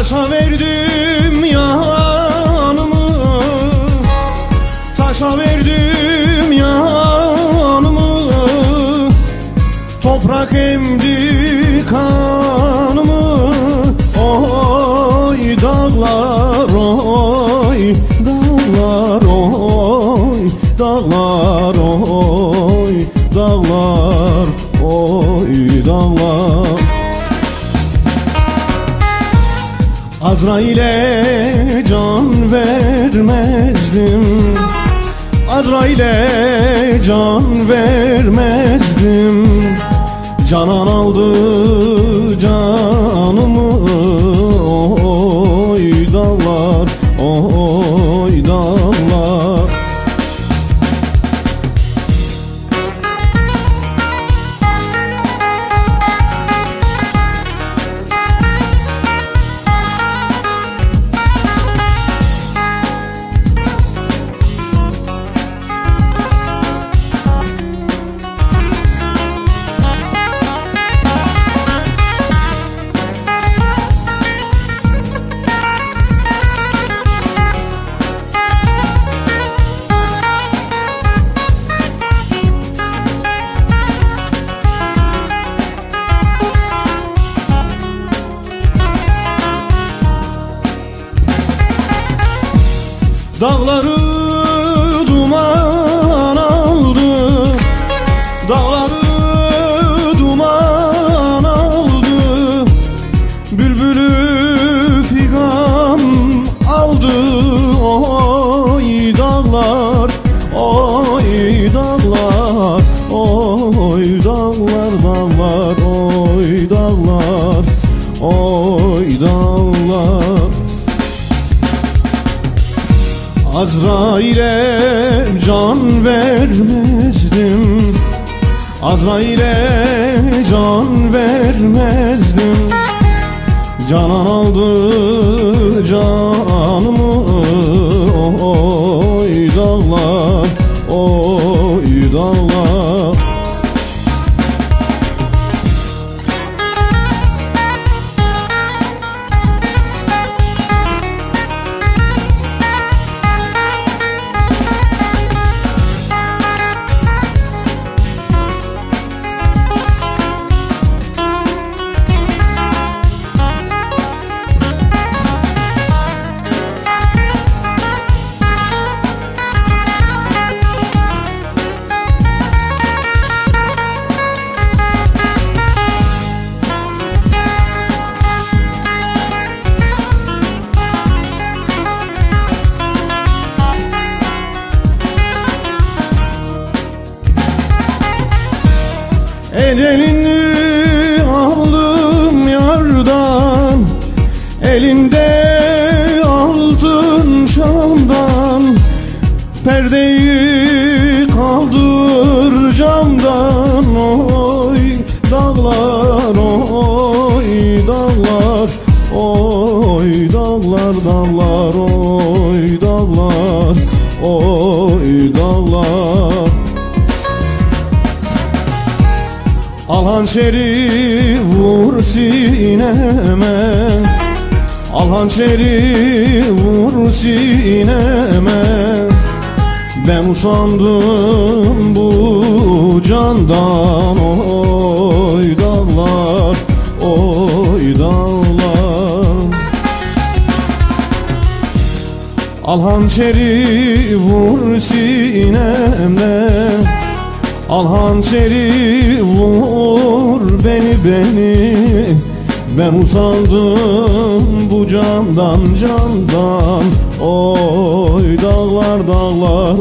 Taşa verdim yanımı, taşa verdim yanımı, toprak emdi kanımı. Oy dağlar, oy dağlar, oy dağlar, oy dağlar, oy dağlar. Azrail'e can vermezdim, Azrail'e can vermezdim. Canan aldı canımı. Oy dağlar, oy dağlar. Dağları duman aldı, dağları duman aldı. Bülbülü figan aldı. Oy dağlar, oy dağlar, oy dağlar, dağlar, oy dağlar, oy dağlar. Azrail'e can vermezdim, Azrail'e can vermezdim. Canan aldı canımı. Oy dağlar, oy dağlar. Ecelini aldım yardan, elinde altın şamdan. Perdeyi kaldır camdan. Oy dağlar, oy dağlar, oy dağlar, dağlar, oy dağlar, oy dağlar. Al hançeri vur sineme, al hançeri vur sineme. Ben usandım bu candan. Oy dağlar, oy dağlar. Al hançeri vur sineme, al hançeri vur beni. Ben usandım bu candan, candan. Oy dağlar, dağlar,